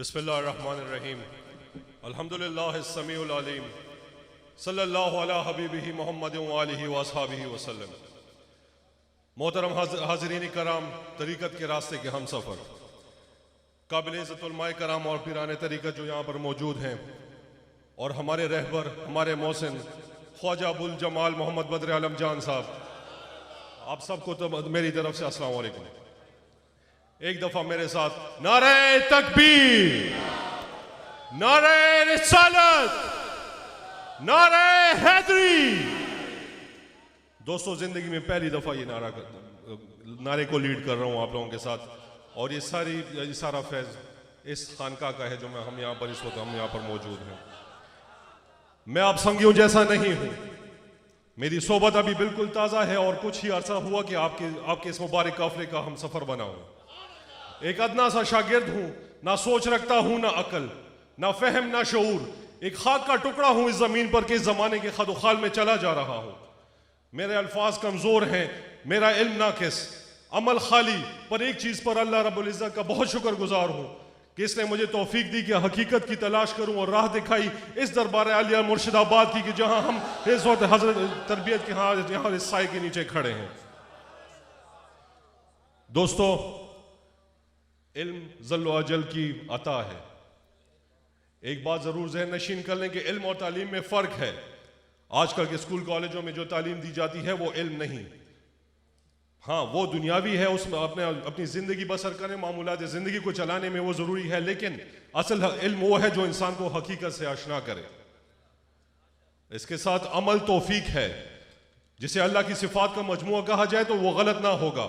بسم اللہ الرحمن الرحیم الحمدللہ السمیع العلیم صلی اللہ علی حبیبہ محمد وآلہ واصحابہ وسلم۔ محترم حاضرین کرام، طریقت کے راستے کے ہم سفر، قابل عزت علماء کرام اور پیران طریقت جو یہاں پر موجود ہیں، اور ہمارے رہبر، ہمارے محسن خواجہ ابو الجمال محمد بدر عالم جان صاحب، آپ سب کو میری طرف سے السلام علیکم۔ ایک دفعہ میرے ساتھ نعرہ تکبیر، نعرہ رسالت، نعرہ حیدری۔ دوستو، زندگی میں پہلی دفعہ یہ نعرے کو لیڈ کر رہا ہوں آپ لوگوں کے ساتھ، اور یہ سارا فیض اس خانقاہ کا ہے جو ہم یہاں پر اس وقت یہاں پر موجود ہیں۔ میں آپ سنگیوں جیسا نہیں ہوں، میری صحبت ابھی بالکل تازہ ہے، اور کچھ ہی عرصہ ہوا کہ آپ کے اس مبارک قافلے کا ہم سفر بنا ہوں۔ ایک ادنا سا شاگرد ہوں، نہ سوچ رکھتا ہوں، نہ عقل، نہ فہم، نہ شعور، ایک خاک کا ٹکڑا ہوں اس زمین پر کہ اس زمانے کے خد و خال میں چلا جا رہا ہوں۔ میرے الفاظ کمزور ہیں، میرا علم ناقص، عمل خالی، پر ایک چیز پر اللہ رب العزت کا بہت شکر گزار ہوں کہ اس نے مجھے توفیق دی کہ حقیقت کی تلاش کروں اور راہ دکھائی اس دربار عالیہ مرشد آباد کی، کہ جہاں ہم اس وقت حضرت تربیت کے یہاں اس سائے کے نیچے کھڑے ہیں۔ دوستو، علم ذل و اجل کی عطا ہے۔ ایک بات ضرور ذہن نشین کر لیں کہ علم اور تعلیم میں فرق ہے۔ آج کل کے اسکول کالجوں میں جو تعلیم دی جاتی ہے وہ علم نہیں، ہاں وہ دنیاوی ہے، اس میں اپنی زندگی بسر کریں، معمولات زندگی کو چلانے میں وہ ضروری ہے، لیکن اصل علم وہ ہے جو انسان کو حقیقت سے آشنا کرے۔ اس کے ساتھ عمل توفیق ہے، جسے اللہ کی صفات کا مجموعہ کہا جائے تو وہ غلط نہ ہوگا۔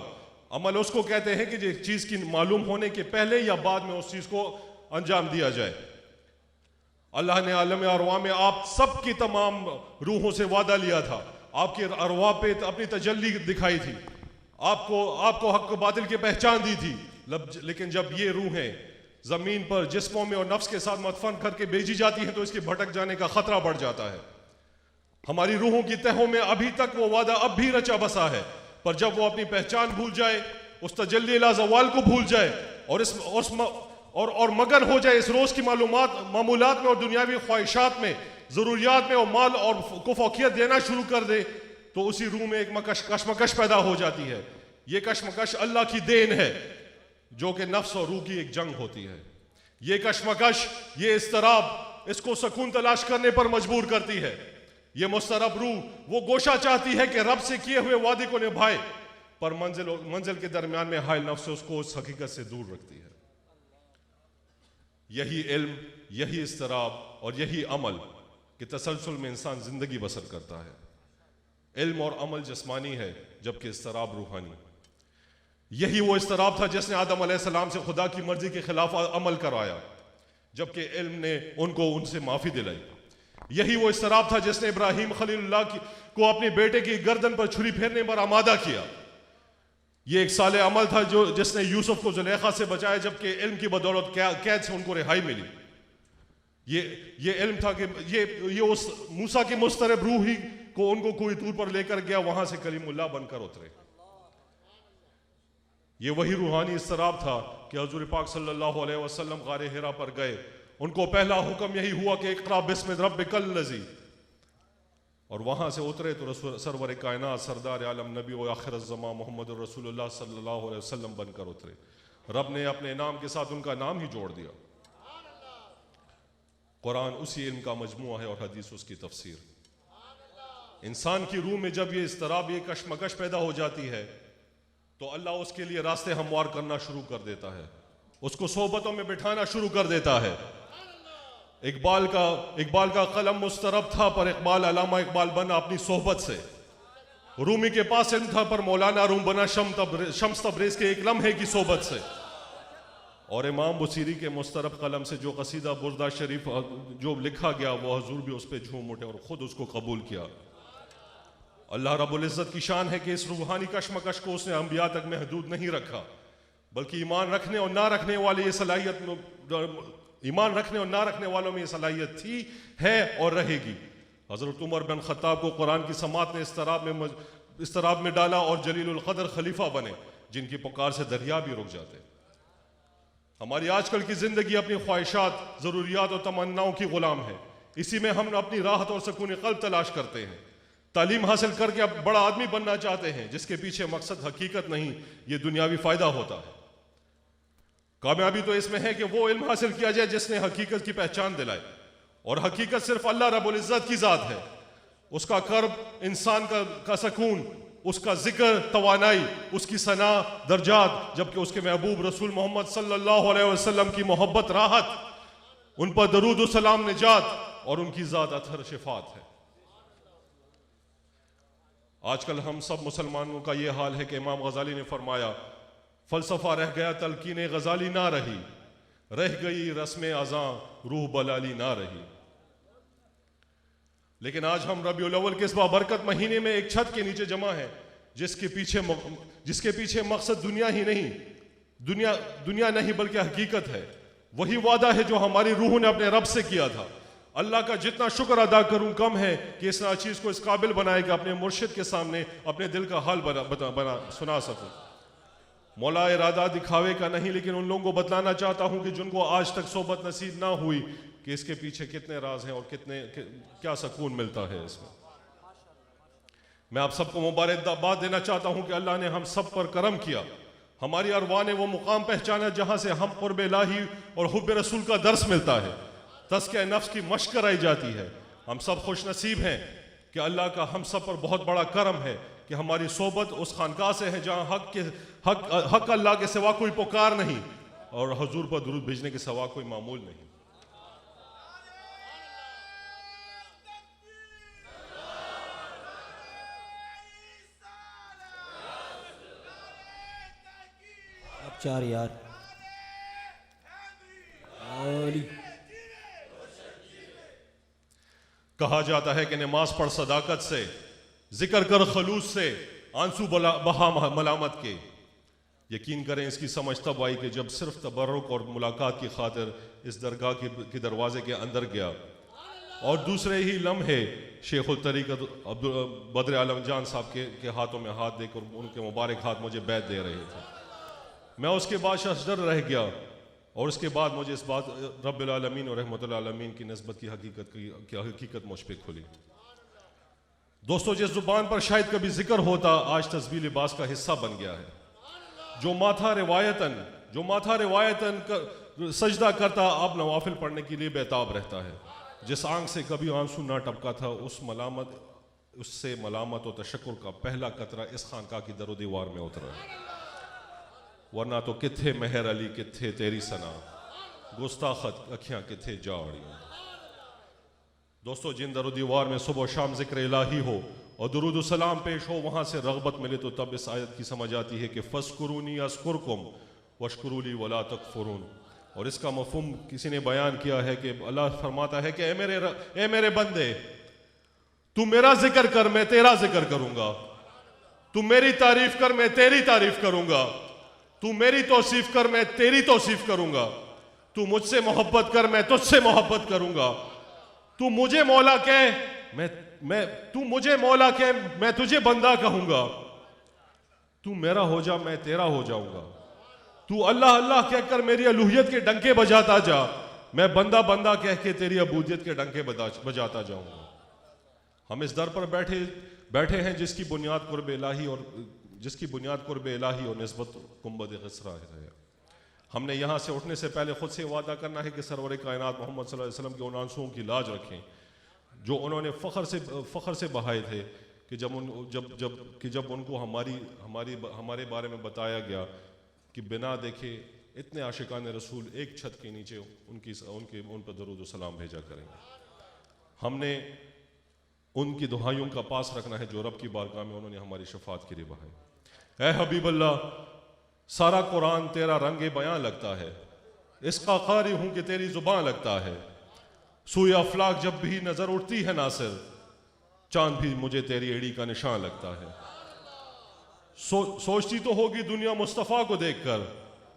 عمل اس کو کہتے ہیں کہ جو چیز کی معلوم ہونے کے پہلے یا بعد میں اس چیز کو انجام دیا جائے۔ اللہ نے عالم ارواح میں آپ سب کی تمام روحوں سے وعدہ لیا تھا، آپ کی ارواح پہ اپنی تجلی دکھائی تھی، آپ کو حق و باطل کی پہچان دی تھی، لیکن جب یہ روحیں زمین پر جسموں میں اور نفس کے ساتھ مدفن کر کے بھیجی جاتی ہیں تو اس کے بھٹک جانے کا خطرہ بڑھ جاتا ہے۔ ہماری روحوں کی تہوں میں ابھی تک وہ وعدہ اب بھی رچا بسا ہے، پر جب وہ اپنی پہچان بھول جائے، اس تجلی لا زوال کو بھول جائے اور مگن ہو جائے اس روز کی معمولات میں اور دنیاوی خواہشات میں، ضروریات میں، اور مال اور کو فوقیت دینا شروع کر دے، تو اسی روح میں ایک کشمکش پیدا ہو جاتی ہے۔ یہ کشمکش اللہ کی دین ہے، جو کہ نفس اور روح کی ایک جنگ ہوتی ہے۔ یہ کشمکش، یہ اضطراب اس کو سکون تلاش کرنے پر مجبور کرتی ہے۔ یہ مضطرب روح وہ گوشہ چاہتی ہے کہ رب سے کیے ہوئے وعدے کو نبھائے، پر منزل کے درمیان میں حائل نفس اس کو اس حقیقت سے دور رکھتی ہے۔ یہی علم، یہی اضطراب اور یہی عمل کے تسلسل میں انسان زندگی بسر کرتا ہے۔ علم اور عمل جسمانی ہے، جبکہ اضطراب روحانی۔ یہی وہ اضطراب تھا جس نے آدم علیہ السلام سے خدا کی مرضی کے خلاف عمل کروایا، جبکہ علم نے ان سے معافی دلائی۔ یہی وہ اضطراب تھا جس نے ابراہیم خلیل اللہ کو اپنے بیٹے کی گردن پر چھری پھیرنے پر آمادہ کیا۔ یہ ایک صالح عمل تھا جس نے یوسف کو زلیخا سے بچایا، جبکہ علم کی بدولت قید سے ان کو رہائی ملی۔ یہ علم تھا کہ یہ اس موسیٰ کی مضطرب روح ہی کو ان کو کوئی طور پر لے کر گیا، وہاں سے کلیم اللہ بن کر اترے۔ یہ وہی روحانی اضطراب تھا کہ حضور پاک صلی اللہ علیہ وسلم غار حرا پر گئے، ان کو پہلا حکم یہی ہوا کہ اقرأ بسم ربک الذی، اور وہاں سے اترے تو سرور کائنات، سردار عالم، نبی و آخر الزمان محمد رسول اللہ صلی اللہ علیہ وسلم بن کر اترے۔ رب نے اپنے نام کے ساتھ ان کا نام ہی جوڑ دیا۔ قرآن اسی علم کا مجموعہ ہے اور حدیث اس کی تفسیر۔ انسان کی روح میں جب یہ اضطراب، یہ کشمکش پیدا ہو جاتی ہے تو اللہ اس کے لیے راستے ہموار کرنا شروع کر دیتا ہے، اس کو صحبتوں میں بٹھانا شروع کر دیتا ہے۔ اقبال کا قلم مضطرب تھا، پر علامہ اقبال بنا اپنی صحبت سے۔ رومی کے پاس علم تھا، پر مولانا روم بنا شمس تبریز کے ایک لمحے کی صحبت سے۔ اور امام بصیری کے مضطرب قلم سے جو قصیدہ بردہ شریف جو لکھا گیا، وہ حضور بھی اس پہ جھوم اٹھے اور خود اس کو قبول کیا۔ اللہ رب العزت کی شان ہے کہ اس روحانی کشمکش کو اس نے انبیاء تک محدود نہیں رکھا، بلکہ ایمان رکھنے اور نہ رکھنے والوں میں یہ صلاحیت تھی، ہے اور رہے گی۔ حضرت عمر بن خطاب کو قرآن کی سماعت نے اضطراب میں ڈالا اور جلیل القدر خلیفہ بنے، جن کی پکار سے دریا بھی رک جاتے۔ ہماری آج کل کی زندگی اپنی خواہشات، ضروریات اور تمناؤں کی غلام ہے. اسی میں ہم اپنی راحت اور سکون قلب تلاش کرتے ہیں. تعلیم حاصل کر کے اب بڑا آدمی بننا چاہتے ہیں جس کے پیچھے مقصد حقیقت نہیں، یہ دنیاوی فائدہ ہوتا ہے. کامیابی تو اس میں ہے کہ وہ علم حاصل کیا جائے جس نے حقیقت کی پہچان دلائے، اور حقیقت صرف اللہ رب العزت کی ذات ہے. اس کا قرب، انسان کا سکون، اس کا ذکر، توانائی، اس کی ثنا، درجات، جبکہ اس کے محبوب رسول محمد صلی اللہ علیہ وسلم کی محبت راحت، ان پر درود و سلام نجات، اور ان کی ذات اطہر شفاعت ہے. آج کل ہم سب مسلمانوں کا یہ حال ہے کہ امام غزالی نے فرمایا، فلسفہ رہ گیا تلقین غزالی نہ رہی، رہ گئی رسم اذاں روح بلالی نہ رہی. لیکن آج ہم ربیع الاول کے اس بابرکت مہینے میں ایک چھت کے نیچے جمع ہیں جس کے پیچھے مقصد دنیا ہی نہیں، دنیا نہیں بلکہ حقیقت ہے. وہی وعدہ ہے جو ہماری روح نے اپنے رب سے کیا تھا. اللہ کا جتنا شکر ادا کروں کم ہے کہ اس ناچیز کو اس قابل بنائے کہ اپنے مرشد کے سامنے اپنے دل کا حال سنا سکوں. مولا ارادہ دکھاوے کا نہیں، لیکن ان لوگوں کو بتلانا چاہتا ہوں کہ جن کو آج تک صحبت نصیب نہ ہوئی کہ اس کے پیچھے کتنے راز ہیں اور کیا سکون ملتا ہے اس میں. میں آپ سب کو مبارکباد دینا چاہتا ہوں کہ اللہ نے ہم سب پر کرم کیا. ہماری ارواح نے وہ مقام پہچانا جہاں سے ہم قرب الہی اور حب رسول کا درس ملتا ہے، تزکیہ نفس کی مشق کرائی جاتی ہے. ہم سب خوش نصیب ہیں کہ اللہ کا ہم سب پر بہت بڑا کرم ہے کہ ہماری صحبت اس خانقاہ سے ہے جہاں حق اللہ کے سوا کوئی پکار نہیں اور حضور پر درود بھیجنے کے سوا کوئی معمول نہیں. اب چار یار کہا جاتا ہے کہ نماز پڑھ صداقت سے، ذکر کر خلوص سے، آنسو بہا ملامت کے. یقین کریں اس کی سمجھ تب آئی کہ جب صرف تبرک اور ملاقات کی خاطر اس درگاہ کے دروازے کے اندر گیا، اور دوسرے ہی لمحے شیخ الطریقت بدر عالم جان صاحب کے ہاتھوں میں ہاتھ دے کر ان کے مبارک ہاتھ مجھے بیعت دے رہے تھے. میں اس کے بعد ششدر رہ گیا، اور اس کے بعد مجھے اس بات رب العالمین اور رحمت العالمین کی نسبت کی حقیقت مجھ پہ کھلی. دوستو، جس زبان پر شاید کبھی ذکر ہوتا آج تسبیح لباس کا حصہ بن گیا ہے. جو ماتھا روایتاً سجدہ کرتا اب نوافل پڑھنے کے لیے بیتاب رہتا ہے. جس آنکھ سے کبھی آنسو نہ ٹپکا تھا اس سے ملامت و تشکر کا پہلا قطرہ اس خانقاہ کی در و دیوار میں اترا ہے. ورنہ تو کتھے مہر علی کتھے تیری ثنا، گستاخت اکھیاں کتھے جاڑیاں. دوستو، جن در و دیوار میں صبح و شام ذکر الہی ہو اور درود و سلام پیش ہو، وہاں سے رغبت ملے تو تب اس آیت کی سمجھ آتی ہے کہ فَاسْكُرُونِي أَذْكُرْكُمْ وَاشْكُرُوا لِي وَلَا تَكْفُرُونَ. اور اس کا مفہوم کسی نے بیان کیا ہے کہ اللہ فرماتا ہے کہ اے میرے بندے، تو میرا ذکر کر میں تیرا ذکر کروں گا، تو میری تعریف کر میں تیری تعریف کروں گا، تو میری توصیف کر میں تیری توصیف کروں گا، تو مجھ سے محبت کر میں تجھ سے محبت کروں گا، تو مجھے مولا کہہ میں تجھے بندہ کہوں گا، تو میرا ہو جا میں تیرا ہو جاؤں گا، تو اللہ اللہ کہہ کر میری الوہیت کے ڈنکے بجاتا جا، میں بندہ بندہ کہہ کے تیری عبودیت کے ڈنکے بجاتا جاؤں گا. ہم اس در پر بیٹھے ہیں جس کی بنیاد قرب الہی اور نسبت گنبد خضرا ہے. ہم نے یہاں سے اٹھنے سے پہلے خود سے وعدہ کرنا ہے کہ سرور کائنات محمد صلی اللہ علیہ وسلم کے ان آنسوؤں کی لاج رکھیں جو انہوں نے فخر سے بہائے تھے کہ جب ان کو ہمارے بارے میں بتایا گیا کہ بنا دیکھے اتنے عاشقان رسول ایک چھت کے نیچے ان پر درود و سلام بھیجا کریں گے. ہم نے ان کی دہائیوں کا پاس رکھنا ہے جو رب کی بارگاہ میں انہوں نے ہماری شفاعت کے لیے بہائے. اے حبیب اللہ، سارا قرآن تیرا رنگ بیاں لگتا ہے، اس کا قاری ہوں کہ تیری زبان لگتا ہے. سوئے افلاک جب بھی نظر اٹھتی ہے ناصر، چاند بھی مجھے تیری ایڑی کا نشان لگتا ہے. سوچتی تو ہوگی دنیا مصطفیٰ کو دیکھ کر،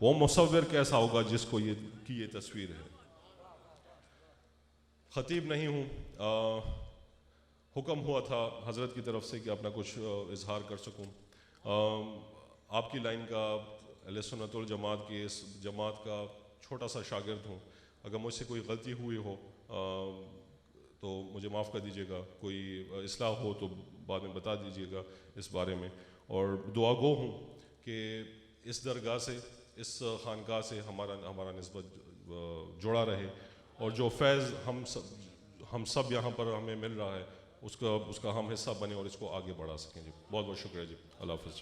وہ مصور کیسا ہوگا جس کو یہ تصویر ہے. خطیب نہیں ہوں، حکم ہوا تھا حضرت کی طرف سے کہ اپنا کچھ اظہار کر سکوں. آپ کی لائن کا اہل سنت والجماعت کی اس جماعت کا چھوٹا سا شاگرد ہوں. اگر مجھ سے کوئی غلطی ہوئی ہو تو مجھے معاف کر دیجیے گا, کوئی اصلاح ہو تو بعد میں بتا دیجیے گا اس بارے میں. اور دعا گو ہوں کہ اس درگاہ سے, اس خانقاہ سے ہمارا نسبت جڑا رہے, اور جو فیض ہم سب یہاں پر ہمیں مل رہا ہے اس کا ہم حصہ بنے اور اس کو آگے بڑھا سکیں. جی بہت بہت شکریہ جی, اللہ حافظ.